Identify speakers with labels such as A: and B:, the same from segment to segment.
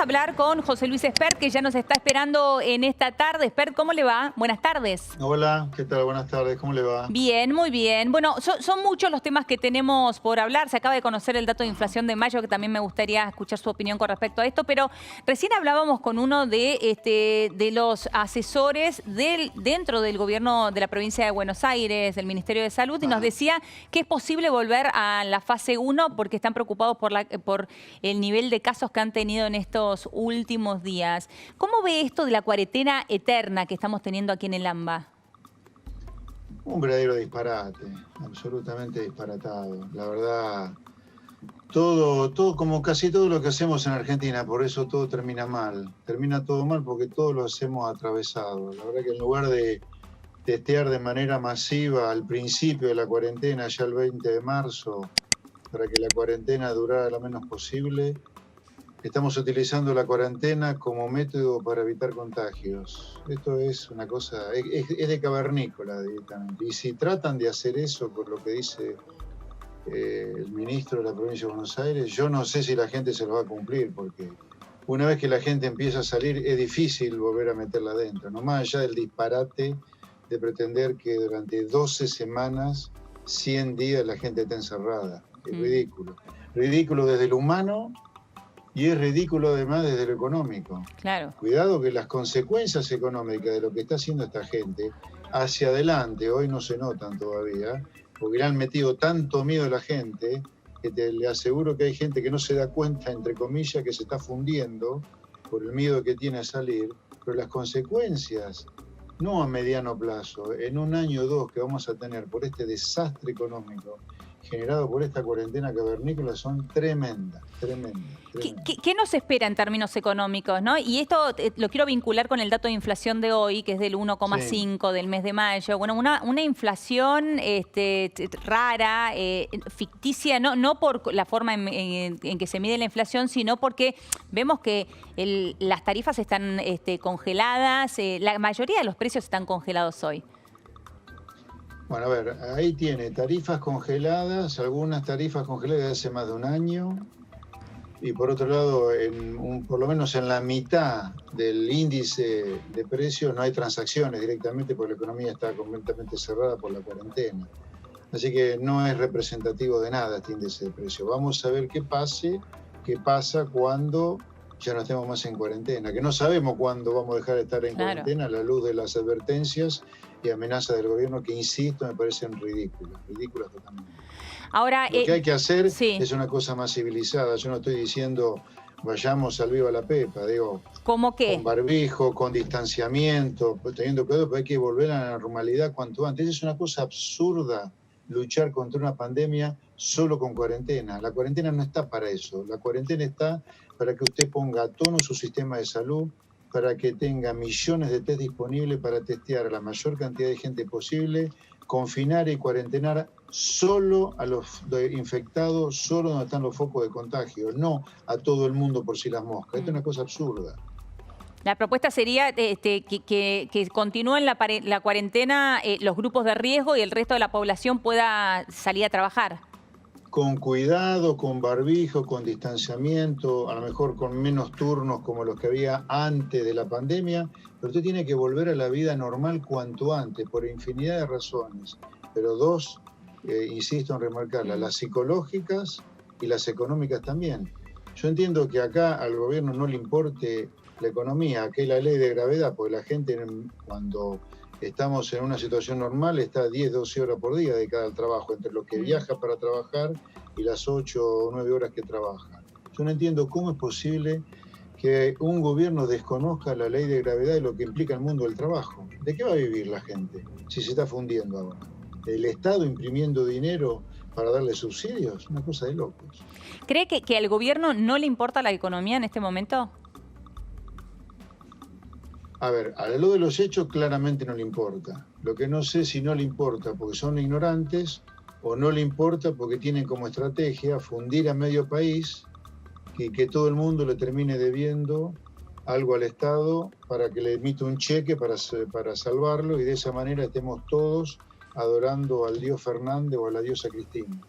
A: hablar con José Luis Espert, que ya nos está esperando en esta tarde. Espert, ¿cómo le va? Buenas tardes.
B: Hola, ¿qué tal? Buenas tardes, ¿cómo le va?
A: Bien, muy bien. Bueno, son muchos los temas que tenemos por hablar. Se acaba de conocer el dato de inflación de mayo, que también me gustaría escuchar su opinión con respecto a esto, pero recién hablábamos con uno de los asesores dentro del gobierno de la provincia de Buenos Aires, del Ministerio de Salud, y nos decía que es posible volver a la fase 1 porque están preocupados por el nivel de casos que han tenido en estos últimos días. ¿Cómo ve esto de la cuarentena eterna que estamos teniendo aquí en el AMBA?
B: Un verdadero disparate, absolutamente disparatado. La verdad, todo, como casi todo lo que hacemos en Argentina, por eso todo termina mal. Termina todo mal porque todo lo hacemos atravesado. La verdad que en lugar de testear de manera masiva al principio de la cuarentena, ya el 20 de marzo, para que la cuarentena durara lo menos posible, estamos utilizando la cuarentena como método para evitar contagios. Esto es una cosa, es de cavernícola directamente. Y si tratan de hacer eso, por lo que dice el ministro de la provincia de Buenos Aires, yo no sé si la gente se lo va a cumplir, porque una vez que la gente empieza a salir, es difícil volver a meterla adentro. No más allá del disparate de pretender que durante 12 semanas, 100 días, la gente esté encerrada. Es ridículo. Ridículo desde lo humano. Y es ridículo además desde lo económico.
A: Claro.
B: Cuidado que las consecuencias económicas de lo que está haciendo esta gente hacia adelante hoy no se notan todavía, porque le han metido tanto miedo a la gente que le aseguro que hay gente que no se da cuenta, entre comillas, que se está fundiendo por el miedo que tiene a salir, pero las consecuencias, no a mediano plazo, en un año o dos que vamos a tener por este desastre económico generado por esta cuarentena cavernícola son tremendas.
A: ¿Qué nos espera en términos económicos, ¿no? Y esto lo quiero vincular con el dato de inflación de hoy, que es del 1,5 del mes de mayo. Bueno, una inflación rara, ficticia, no por la forma en que se mide la inflación, sino porque vemos que las tarifas están congeladas, la mayoría de los precios están congelados hoy.
B: Bueno, a ver, ahí tiene tarifas congeladas, algunas tarifas congeladas de hace más de un año, y por otro lado, por lo menos en la mitad del índice de precios no hay transacciones directamente porque la economía está completamente cerrada por la cuarentena. Así que no es representativo de nada este índice de precios. Vamos a ver qué pasa cuando ya no estemos más en cuarentena, que no sabemos cuándo vamos a dejar de estar en cuarentena a la luz de las advertencias y amenazas del gobierno que, insisto, me parecen ridículas totalmente.
A: Ahora,
B: lo que hay que hacer es una cosa más civilizada. Yo no estoy diciendo vayamos al viva la pepa, digo,
A: ¿cómo qué?
B: Con barbijo, con distanciamiento, teniendo cuidado, pero hay que volver a la normalidad cuanto antes. Es una cosa absurda luchar contra una pandemia solo con cuarentena. La cuarentena no está para eso. La cuarentena está para que usted ponga a tono su sistema de salud, para que tenga millones de test disponibles para testear a la mayor cantidad de gente posible, confinar y cuarentenar solo a los infectados, solo donde están los focos de contagio, no a todo el mundo por si las moscas. Esto es una cosa absurda.
A: La propuesta sería que continúen la cuarentena los grupos de riesgo y el resto de la población pueda salir a trabajar.
B: Con cuidado, con barbijo, con distanciamiento, a lo mejor con menos turnos como los que había antes de la pandemia, pero usted tiene que volver a la vida normal cuanto antes, por infinidad de razones. Pero dos, insisto en remarcarlas, las psicológicas y las económicas también. Yo entiendo que acá al gobierno no le importe la economía, que es la ley de gravedad, porque la gente cuando estamos en una situación normal está 10, 12 horas por día dedicada al trabajo, entre lo que viaja para trabajar y las 8 o 9 horas que trabaja. Yo no entiendo cómo es posible que un gobierno desconozca la ley de gravedad y lo que implica el mundo del trabajo. ¿De qué va a vivir la gente si se está fundiendo ahora? ¿El Estado imprimiendo dinero para darle subsidios? Una cosa de locos.
A: ¿Cree que al gobierno no le importa la economía en este momento?
B: A ver, a lo de los hechos claramente no le importa. Lo que no sé si no le importa porque son ignorantes o no le importa porque tienen como estrategia fundir a medio país y que todo el mundo le termine debiendo algo al Estado para que le emita un cheque para salvarlo y de esa manera estemos todos adorando al dios Fernández o a la diosa Cristina.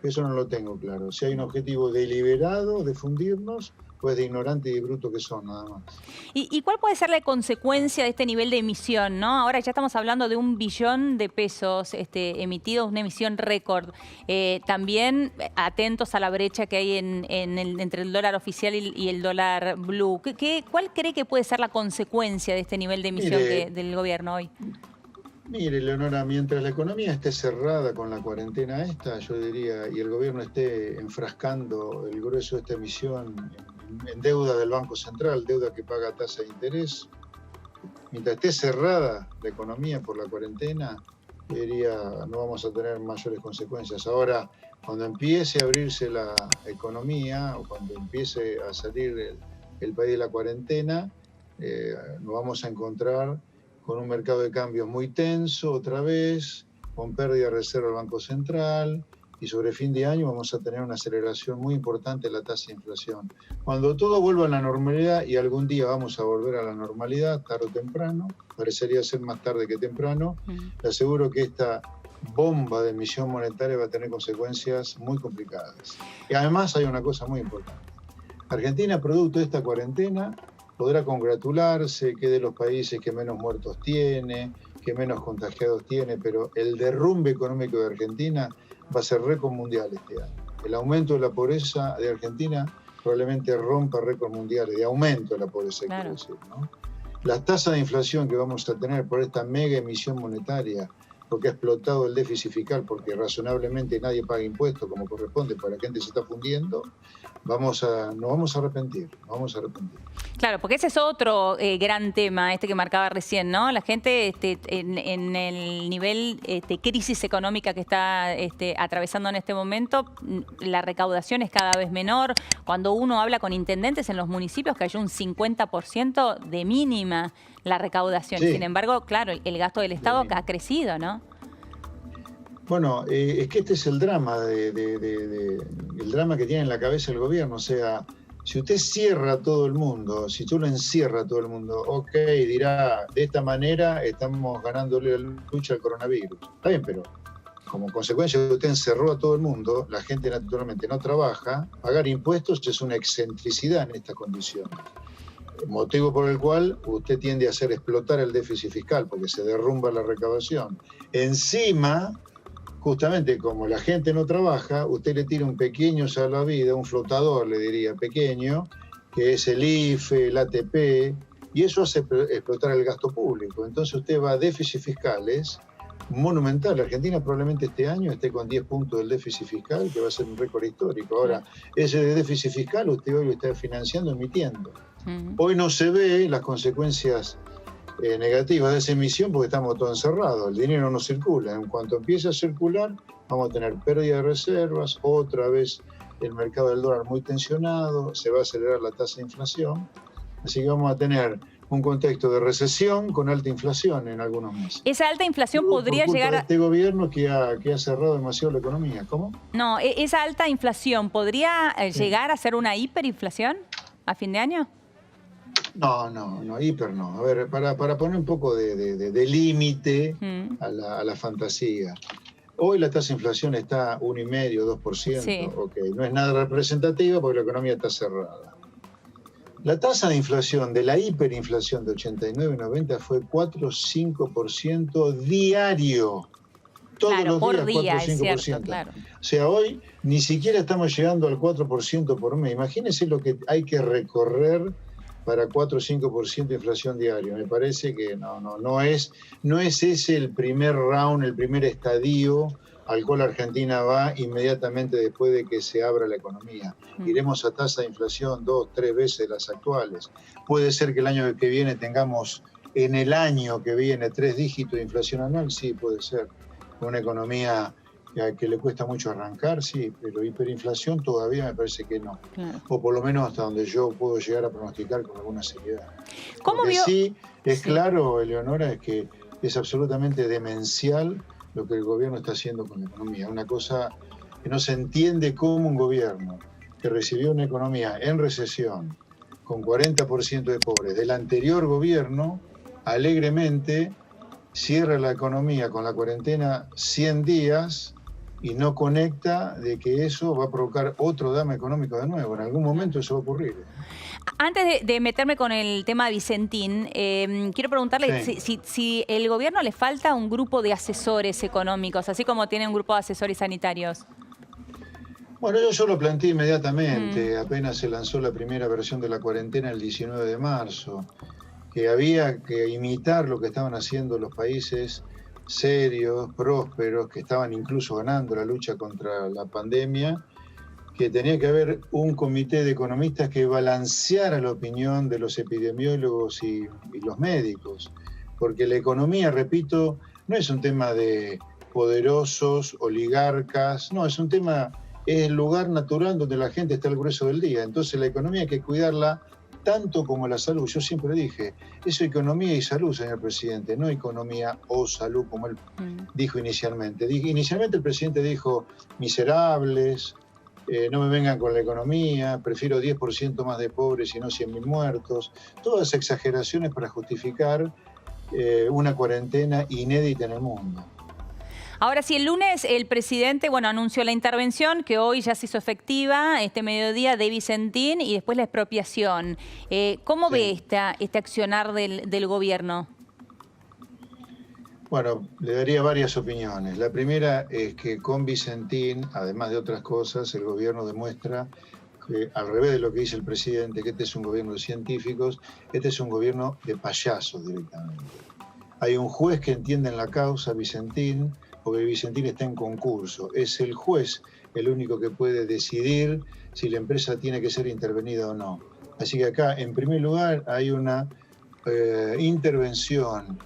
B: Eso no lo tengo claro. Si hay un objetivo deliberado de fundirnos pues de ignorante y bruto que son, nada más.
A: ¿Y cuál puede ser la consecuencia de este nivel de emisión, ¿no? Ahora ya estamos hablando de 1 billón de pesos emitidos, una emisión récord. También atentos a la brecha que hay entre el dólar oficial y el dólar blue. ¿Cuál cree que puede ser la consecuencia de este nivel de emisión del gobierno hoy?
B: Mire, Leonora, mientras la economía esté cerrada con la cuarentena esta, yo diría, y el gobierno esté enfrascando el grueso de esta emisión en deuda del Banco Central, deuda que paga tasa de interés, mientras esté cerrada la economía por la cuarentena, yo diría, no vamos a tener mayores consecuencias. Ahora, cuando empiece a abrirse la economía o cuando empiece a salir el país de la cuarentena, nos vamos a encontrar con un mercado de cambios muy tenso otra vez, con pérdida de reserva del Banco Central, y sobre fin de año vamos a tener una aceleración muy importante de la tasa de inflación. Cuando todo vuelva a la normalidad, y algún día vamos a volver a la normalidad, tarde o temprano, parecería ser más tarde que temprano, le aseguro que esta bomba de emisión monetaria va a tener consecuencias muy complicadas. Y además hay una cosa muy importante. Argentina, producto de esta cuarentena, podrá congratularse que de los países que menos muertos tiene, que menos contagiados tiene, pero el derrumbe económico de Argentina va a ser récord mundial este año. El aumento de la pobreza de Argentina probablemente rompa récord mundiales de aumento de la pobreza, claro. Quiero decir, ¿no? La tasa de inflación que vamos a tener por esta mega emisión monetaria, porque ha explotado el déficit fiscal, porque razonablemente nadie paga impuestos como corresponde, porque la gente se está fundiendo, nos vamos a arrepentir.
A: Claro, porque ese es otro gran tema, que marcaba recién, ¿no? La gente en el nivel de crisis económica que está atravesando en este momento, la recaudación es cada vez menor. Cuando uno habla con intendentes en los municipios, cayó un 50% de mínima la recaudación. Sí. Sin embargo, claro, el gasto del Estado ha crecido, ¿no?
B: Bueno, es que este es el drama, el drama que tiene en la cabeza el gobierno. O sea, si usted cierra a todo el mundo, si tú lo encierra a todo el mundo, ok, dirá, de esta manera estamos ganándole la lucha al coronavirus. Está bien, pero como consecuencia de que usted encerró a todo el mundo, la gente naturalmente no trabaja, pagar impuestos es una excentricidad en estas condiciones. Motivo por el cual usted tiende a hacer explotar el déficit fiscal, porque se derrumba la recaudación. Encima, justamente como la gente no trabaja, usted le tira un pequeño salvavidas, un flotador, le diría, pequeño, que es el IFE, el ATP, y eso hace explotar el gasto público. Entonces usted va a déficits fiscales monumental. Argentina probablemente este año esté con 10 puntos del déficit fiscal, que va a ser un récord histórico. Ahora, ese déficit fiscal usted hoy lo está financiando, emitiendo. Hoy no se ve las consecuencias negativas de esa emisión porque estamos todos encerrados, el dinero no circula. En cuanto empiece a circular, vamos a tener pérdida de reservas, otra vez el mercado del dólar muy tensionado, se va a acelerar la tasa de inflación, así que vamos a tener un contexto de recesión con alta inflación en algunos meses.
A: ¿Esa alta inflación podría llegar a...?
B: Este gobierno que ha cerrado demasiado la economía, ¿cómo?
A: No, ¿esa alta inflación podría llegar a ser una hiperinflación a fin de año?
B: No, hiper no. A ver, para poner un poco de límite a la fantasía. Hoy la tasa de inflación está 1,5%, 2%. Sí. Okay. No es nada representativa porque la economía está cerrada. La tasa de inflación de la hiperinflación de 89 y 90 fue 4 o 5% diario. Todos los
A: por
B: días,
A: día,
B: 4 o 5%.
A: Es cierto, claro.
B: O sea, hoy ni siquiera estamos llegando al 4% por mes. Imagínense lo que hay que recorrer para 4 o 5% de inflación diaria. Me parece que no es ese el primer round, el primer estadio al cual Argentina va inmediatamente después de que se abra la economía. Iremos a tasa de inflación 2 o 3 veces las actuales. Puede ser que el año que viene tengamos, en el año que viene, 3 dígitos de inflación anual, sí, puede ser. Una economía que le cuesta mucho arrancar, sí, pero hiperinflación todavía me parece que no. Claro. O por lo menos hasta donde yo puedo llegar a pronosticar con alguna seriedad.
A: ¿Cómo vio?
B: Sí, es claro, Eleonora, es que es absolutamente demencial lo que el gobierno está haciendo con la economía. Una cosa que no se entiende cómo un gobierno que recibió una economía en recesión, con 40% de pobres, del anterior gobierno, alegremente cierra la economía con la cuarentena 100 días, y no conecta de que eso va a provocar otro drama económico de nuevo. En algún momento eso va a ocurrir.
A: Antes de meterme con el tema de Vicentín, quiero preguntarle
B: Sí.
A: si el gobierno le falta un grupo de asesores económicos, así como tiene un grupo de asesores sanitarios.
B: Bueno, yo lo planteé
A: Mm.
B: inmediatamente, apenas se lanzó la primera versión de la cuarentena el 19 de marzo, que había que imitar lo que estaban haciendo los países serios, prósperos, que estaban incluso ganando la lucha contra la pandemia, que tenía que haber un comité de economistas que balanceara la opinión de los epidemiólogos y los médicos, porque la economía, repito, no es un tema de poderosos, oligarcas, no, es un tema, es el lugar natural donde la gente está al grueso del día. Entonces la economía hay que cuidarla tanto como la salud. Yo siempre dije, eso es economía y salud, señor presidente, no economía o salud como él
A: Mm.
B: dijo inicialmente. Inicialmente el presidente dijo miserables, no me vengan con la economía, prefiero 10% más de pobres y no 100.000 muertos. Todas exageraciones para justificar una cuarentena inédita en el mundo.
A: Ahora, si el lunes el presidente, bueno, anunció la intervención, que hoy ya se hizo efectiva, este mediodía de Vicentín, y después la expropiación. ¿Cómo ve
B: Sí.
A: este accionar del gobierno?
B: Bueno, le daría varias opiniones. La primera es que con Vicentín, además de otras cosas, el gobierno demuestra que, al revés de lo que dice el presidente, que este es un gobierno de científicos, este es un gobierno de payasos directamente. Hay un juez que entiende en la causa, Vicentín, porque Vicentín está en concurso. Es el juez el único que puede decidir si la empresa tiene que ser intervenida o no. Así que acá, en primer lugar, hay una intervención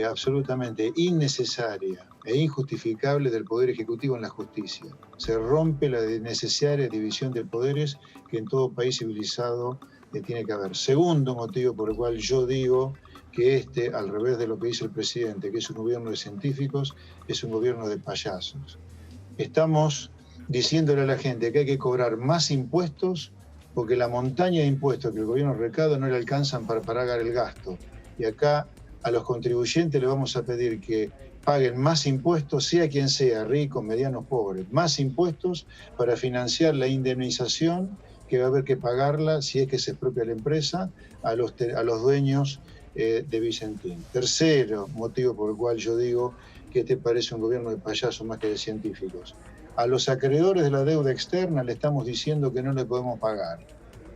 B: absolutamente innecesaria e injustificable del Poder Ejecutivo en la justicia. Se rompe la necesaria división de poderes que en todo país civilizado tiene que haber. Segundo motivo por el cual yo digo que este, al revés de lo que dice el presidente, que es un gobierno de científicos, es un gobierno de payasos. Estamos diciéndole a la gente que hay que cobrar más impuestos porque la montaña de impuestos que el gobierno recauda no le alcanzan para pagar el gasto. Y acá a los contribuyentes les vamos a pedir que paguen más impuestos, sea quien sea, ricos, medianos, pobres, más impuestos para financiar la indemnización que va a haber que pagarla si es que se expropia la empresa a los dueños de Vicentín. Tercero motivo por el cual yo digo que este parece un gobierno de payasos más que de científicos. A los acreedores de la deuda externa le estamos diciendo que no le podemos pagar,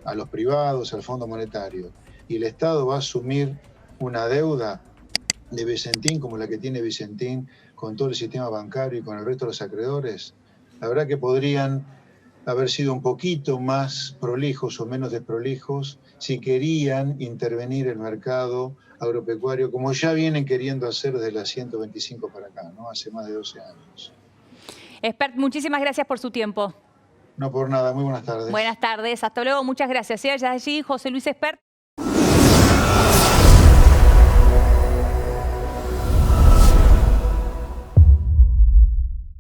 B: a los privados, al Fondo Monetario, y el Estado va a asumir una deuda de Vicentín como la que tiene Vicentín con todo el sistema bancario y con el resto de los acreedores. La verdad que podrían haber sido un poquito más prolijos o menos desprolijos si querían intervenir el mercado agropecuario, como ya vienen queriendo hacer desde la 125 para acá, ¿no? Hace más de 12 años.
A: Expert, muchísimas gracias por su tiempo.
B: No por nada, muy buenas tardes.
A: Buenas tardes, hasta luego, muchas gracias. Ya allí José Luis Expert.